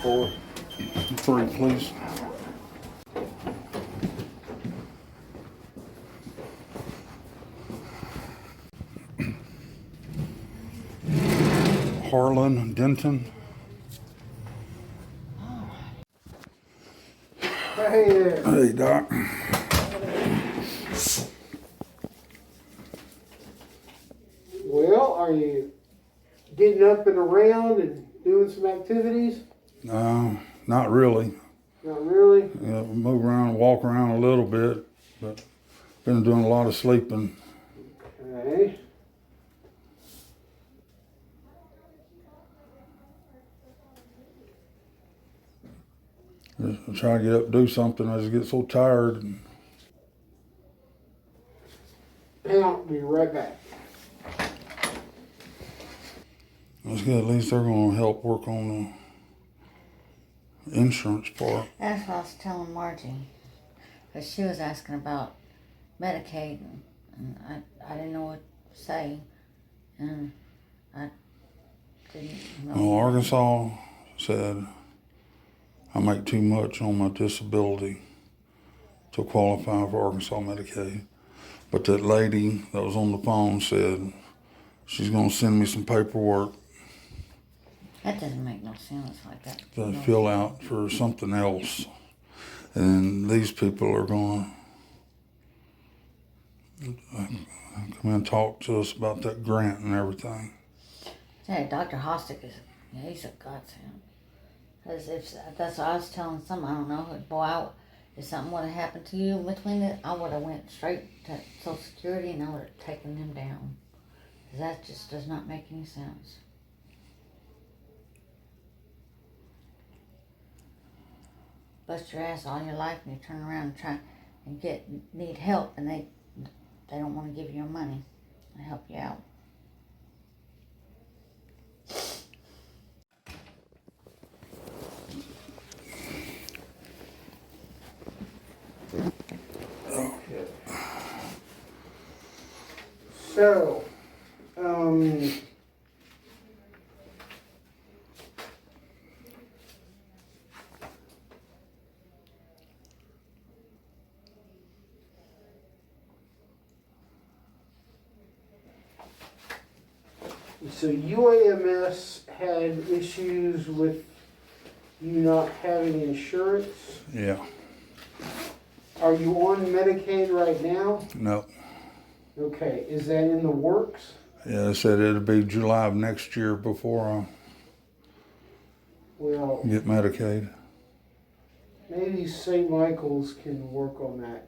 for? 3, please. Harlan Denton. Hey there. Hey, Doc. Well, are you getting up and around and doing some activities? No, not really. Not really? Yeah, move around, walk around a little bit, but been doing a lot of sleeping. Okay. Just try to get up and do something. I just get so tired. I'll be right back. That's good. At least they're going to help work on the insurance part. That's what I was telling Margie, because she was asking about Medicaid, and I didn't know what to say, and I didn't know. Well, Arkansas said I make too much on my disability to qualify for Arkansas Medicaid. But that lady that was on the phone said she's going to send me some paperwork That doesn't make no sense like that. to fill out for something else. And these people are going to come and talk to us about that grant and everything. Hey, Dr. Hostick he's a godsend. Because if that's what I was telling some, I don't know, boy, if something would have happened to you in between it, I would have went straight to Social Security and I would have taken them down. Because that just does not make any sense. Bust your ass all your life and you turn around and try and need help and they don't want to give you your money and help you out. So, so UAMS had issues with you not having insurance. Yeah. Are you on Medicaid right now? No. Okay, is that in the works? Yeah, they said it'll be July of next year before Well, I get Medicaid. maybe St. Michael's can work on that.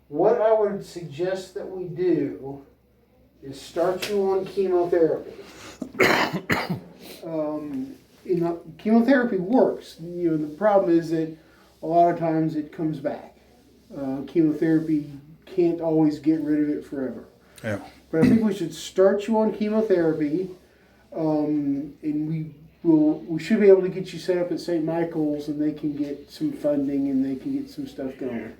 What I would suggest that we do is start you on chemotherapy. Chemotherapy works. The problem is that a lot of times it comes back. Chemotherapy can't always get rid of it forever. Yeah. But I think we should start you on chemotherapy, and we should be able to get you set up at St. Michael's, and they can get some funding and they can get some stuff going.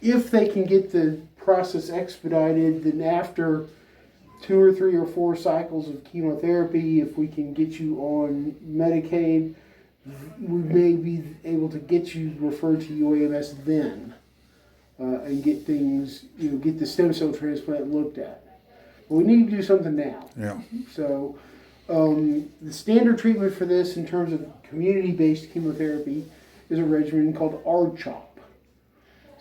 If they can get the process expedited, then after 2 or 3 or 4 cycles of chemotherapy, if we can get you on Medicaid, we may be able to get you referred to UAMS then, and get things, get the stem cell transplant looked at. But we need to do something now. Yeah. So the standard treatment for this in terms of community-based chemotherapy is a regimen called RCHOP.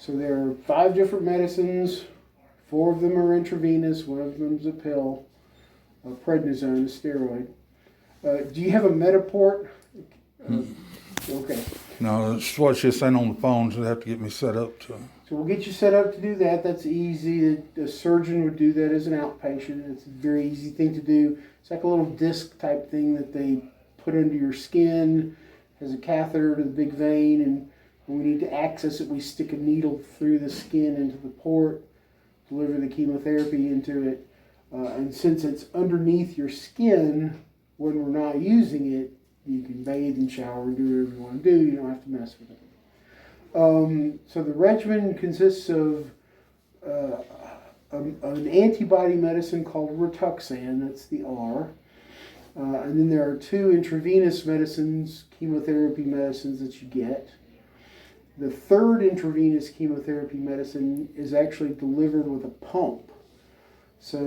So there are 5 different medicines. 4 of them are intravenous. 1 of them is a pill, prednisone, a steroid. Do you have a Metaport? Okay. No, that's what she's saying on the phone, so they have to get me set up to. So we'll get you set up to do that. That's easy. The surgeon would do that as an outpatient. It's a very easy thing to do. It's like a little disc type thing that they put under your skin. Has a catheter to the big vein, and when we need to access it, we stick a needle through the skin into the port, deliver the chemotherapy into it. And since it's underneath your skin, when we're not using it, you can bathe and shower and do whatever you want to do. You don't have to mess with it. So the regimen consists of an antibody medicine called Rituxan, that's the R. And then there are 2 intravenous medicines, chemotherapy medicines that you get. The 3rd intravenous chemotherapy medicine is actually delivered with a pump. So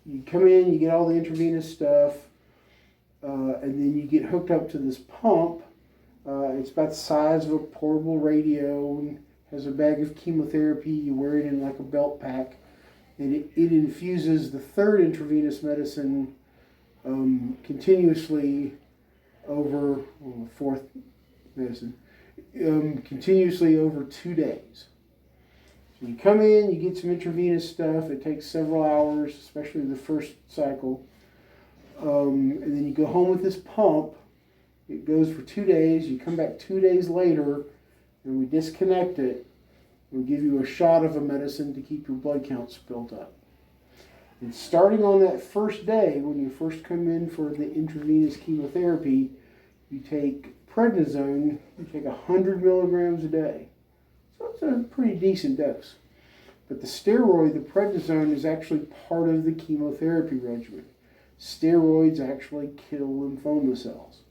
you come in, you get all the intravenous stuff, and then you get hooked up to this pump. It's about the size of a portable radio, and has a bag of chemotherapy. You wear it in like a belt pack, and it infuses the 3rd intravenous medicine continuously over, well, the 4th medicine, continuously over 2 days. So you come in, you get some intravenous stuff. It takes several hours, especially the first cycle. And then you go home with this pump. It goes for 2 days. You come back 2 days later, and we disconnect it. We give you a shot of a medicine to keep your blood counts built up. And starting on that first day, when you first come in for the intravenous chemotherapy, you take prednisone. You take 100 milligrams a day. So it's a pretty decent dose. But the steroid, the prednisone, is actually part of the chemotherapy regimen. Steroids actually kill lymphoma cells.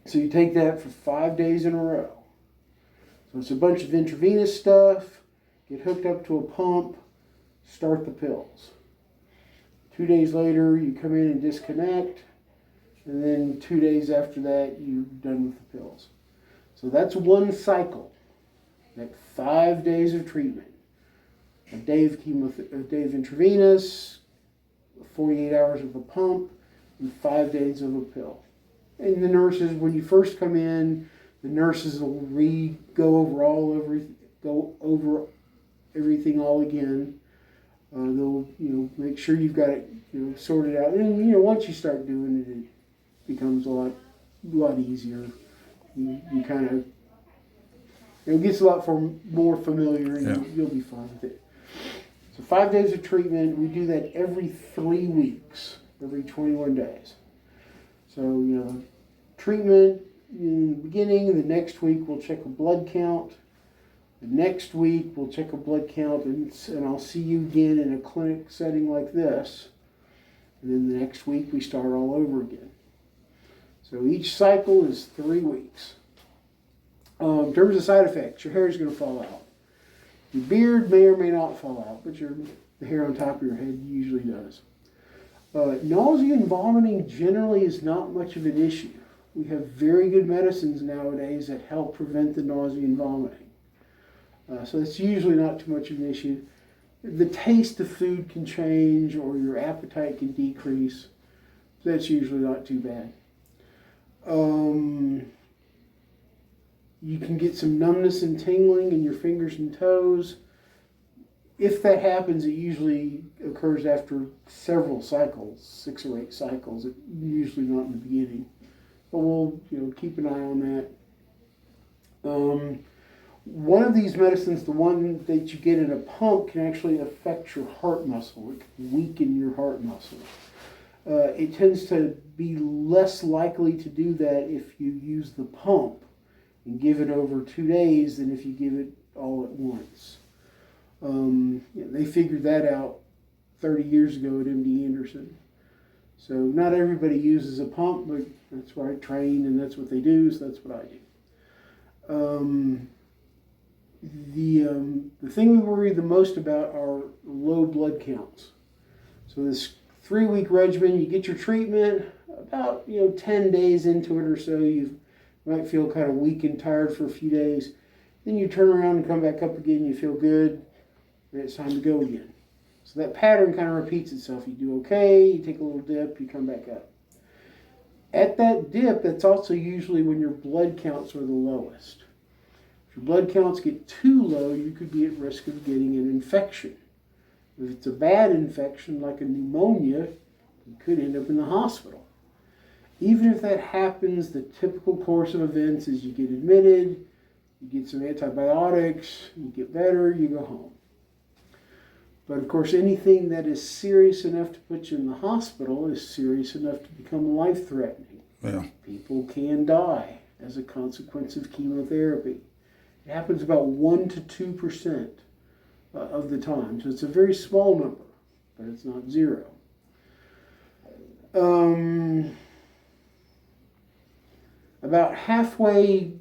So you take that for 5 days in a row. So it's a bunch of intravenous stuff, get hooked up to a pump, start the pills. 2 days later, you come in and disconnect, and then 2 days after that, you're done with the pills. So that's one cycle. Like 5 days of treatment. A day of intravenous, 48 hours of a pump, and 5 days of a pill. And the nurses, when you first come in, the nurses will go over everything all again. They'll make sure you've got it sorted out. And once you start doing it, it becomes a lot easier. You kind of it gets a lot more familiar, and you'll be fine with it. So 5 days of treatment. We do that every 3 weeks, every 21 days. So treatment in the beginning. The next week we'll check a blood count. The next week we'll check a blood count, and I'll see you again in a clinic setting like this. And then the next week we start all over again. So each cycle is 3 weeks. In terms of side effects, your hair is going to fall out. Your beard may or may not fall out, but the hair on top of your head usually does. Nausea and vomiting generally is not much of an issue. We have very good medicines nowadays that help prevent the nausea and vomiting. So that's usually not too much of an issue. The taste of food can change, or your appetite can decrease. So that's usually not too bad. You can get some numbness and tingling in your fingers and toes. If that happens, it usually occurs after several cycles, 6 or 8 cycles. It's usually not in the beginning. But we'll keep an eye on that. One of these medicines, the one that you get in a pump, can actually affect your heart muscle. It can weaken your heart muscle. It tends to be less likely to do that if you use the pump and give it over 2 days than if you give it all at once. They figured that out 30 years ago at MD Anderson. So not everybody uses a pump, but that's where I trained, and that's what they do, so that's what I do. The thing we worry the most about are low blood counts. So this 3-week regimen, you get your treatment, about 10 days into it or so, you might feel kind of weak and tired for a few days. Then you turn around and come back up again, you feel good, and it's time to go again. So that pattern kind of repeats itself. You do okay, you take a little dip, you come back up. At that dip, that's also usually when your blood counts are the lowest. If your blood counts get too low, you could be at risk of getting an infection. If it's a bad infection, like a pneumonia, you could end up in the hospital. Even if that happens, the typical course of events is you get admitted, you get some antibiotics, you get better, you go home. But of course, anything that is serious enough to put you in the hospital is serious enough to become life-threatening. Yeah. People can die as a consequence of chemotherapy. It happens about 1 to 2% of the time. So it's a very small number, but it's not zero. About halfway,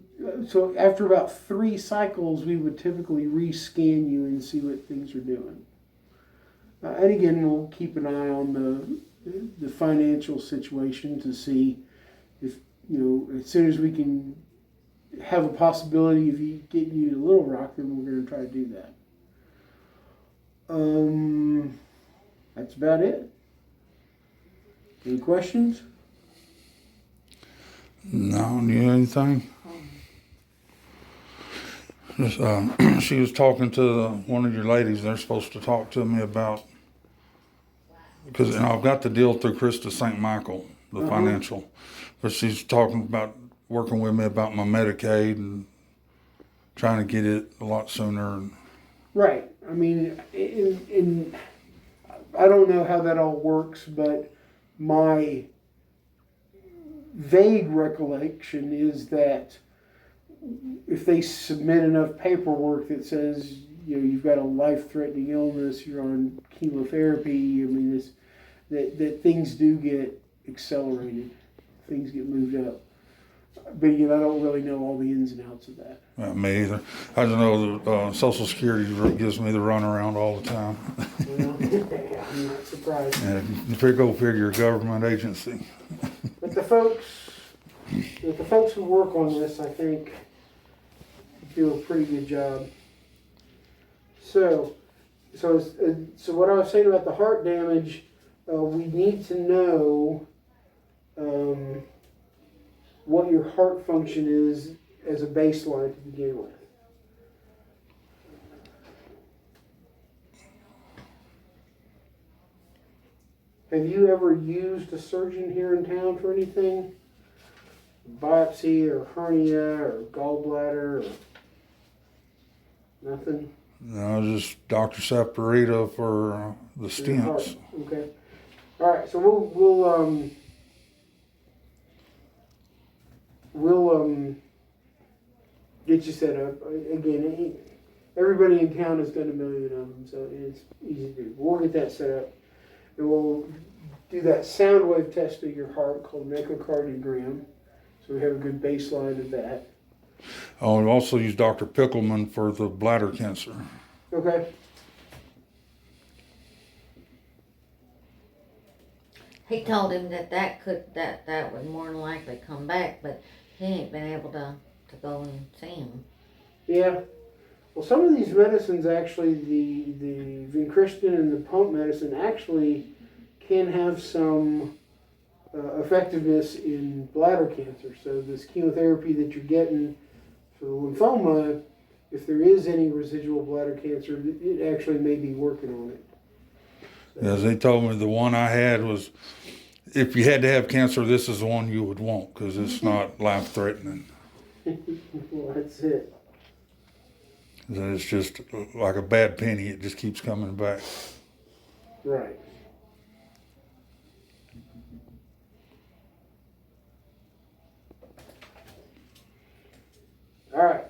so after about 3 cycles, we would typically rescan you and see what things are doing. And again, we'll keep an eye on the financial situation to see if, as soon as we can have a possibility of getting you to Little Rock, then we're going to try to do that. That's about it. Any questions? No, you anything? Just, she was talking to one of your ladies. They're supposed to talk to me about, because I've got the deal through Krista St. Michael, the financial, but she's talking about working with me about my Medicaid and trying to get it a lot sooner. Right. I mean, I don't know how that all works, but my vague recollection is that if they submit enough paperwork that says, you've got a life-threatening illness, you're on chemotherapy, I mean, that things do get accelerated, things get moved up. But I don't really know all the ins and outs of that. Me either. I just know that Social Security gives me the runaround all the time. I'm not surprised. And go figure, government agency. But the folks who work on this, I think, do a pretty good job. So what I was saying about the heart damage, we need to know what your heart function is as a baseline to begin with. Have you ever used a surgeon here in town for anything? Biopsy or hernia or gallbladder or nothing? No, just Dr. Saporita for the stents. Okay. All right. So we'll get you set up. Again, everybody in town has done a million of them, so it's easy to do. We'll get that set up, and we'll do that sound wave test of your heart called an echocardiogram. So we have a good baseline of that. Oh, we also use Dr. Pickleman for the bladder cancer. Okay. He told him that would more than likely come back, but he ain't been able to go and see him. Yeah. Well, some of these medicines actually, the vincristine and the pump medicine actually can have some effectiveness in bladder cancer. So this chemotherapy that you're getting for the lymphoma, if there is any residual bladder cancer, it actually may be working on it. So. As they told me, the one I had was, if you had to have cancer, this is the one you would want because it's not life-threatening. Well, that's it. It's just like a bad penny. It just keeps coming back. Right. All right.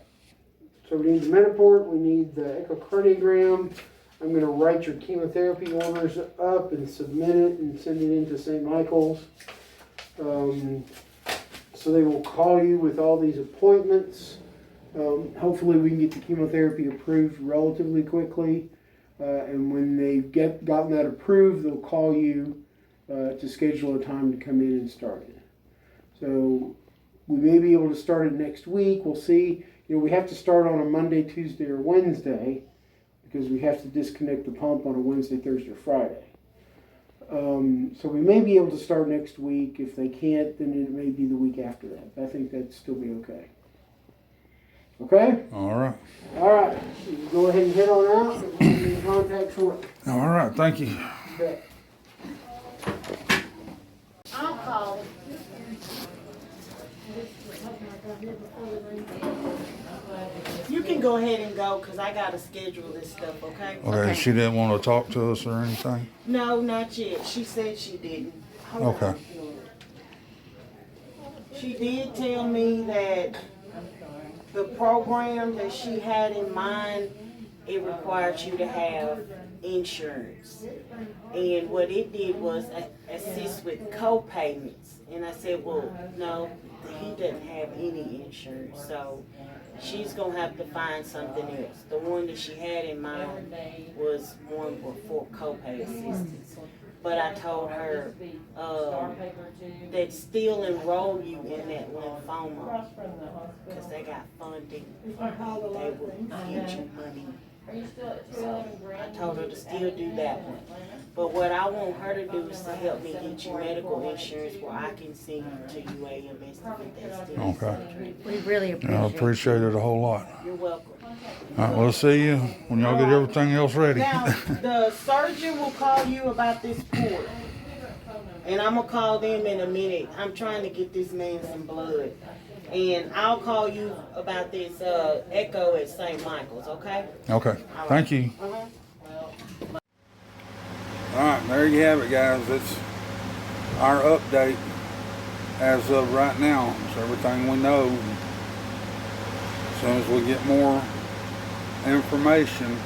So we need the Metaport. We need the echocardiogram. I'm going to write your chemotherapy orders up and submit it and send it into St. Michael's. So they will call you with all these appointments. Hopefully we can get the chemotherapy approved relatively quickly. And when they've gotten that approved, they'll call you to schedule a time to come in and start it. So we may be able to start it next week. We'll see. We have to start on a Monday, Tuesday, or Wednesday because we have to disconnect the pump on a Wednesday, Thursday, or Friday. So we may be able to start next week. If they can't, then it may be the week after that. I think that'd still be okay. Okay? All right. All right. You go ahead and head on out. We'll be in contact shortly. All right. Thank you. You bet. I'll call him. You can go ahead and go because I got to schedule this stuff, okay? Okay. She didn't want to talk to us or anything? No, not yet. She said she didn't. Hold Okay. on. She did tell me that the program that she had in mind, it required you to have insurance. And what it did was assist with co-payments. And I said, well, no, he doesn't have any insurance. So she's going to have to find something else. The one that she had in mind was one for co-pay assistance. But I told her they'd still enroll you in that lymphoma because they got funding. They will get you money. So I told her to still do that one. But what I want her to do is to help me get you medical insurance where I can send you to UAMS to get that still surgery. We really appreciate I appreciate it a whole lot. You're welcome. All right, we'll see you when y'all get everything else ready. Now, the surgeon will call you about this port. And I'm going to call them in a minute. I'm trying to get this man some blood. And I'll call you about this echo at St. Michael's, okay? Okay, All thank right. you. All right, there you have it, guys. It's our update as of right now. It's everything we know. As soon as we get more information,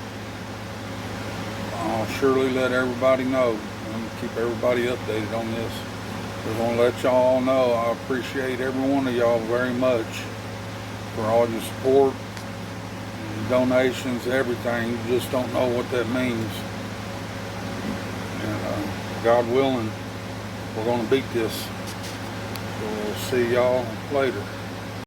I'll surely let everybody know and keep everybody updated on this. Just want to let y'all know I appreciate every one of y'all very much for all your support, donations, everything. You just don't know what that means. And God willing, we're going to beat this. So we'll see y'all later.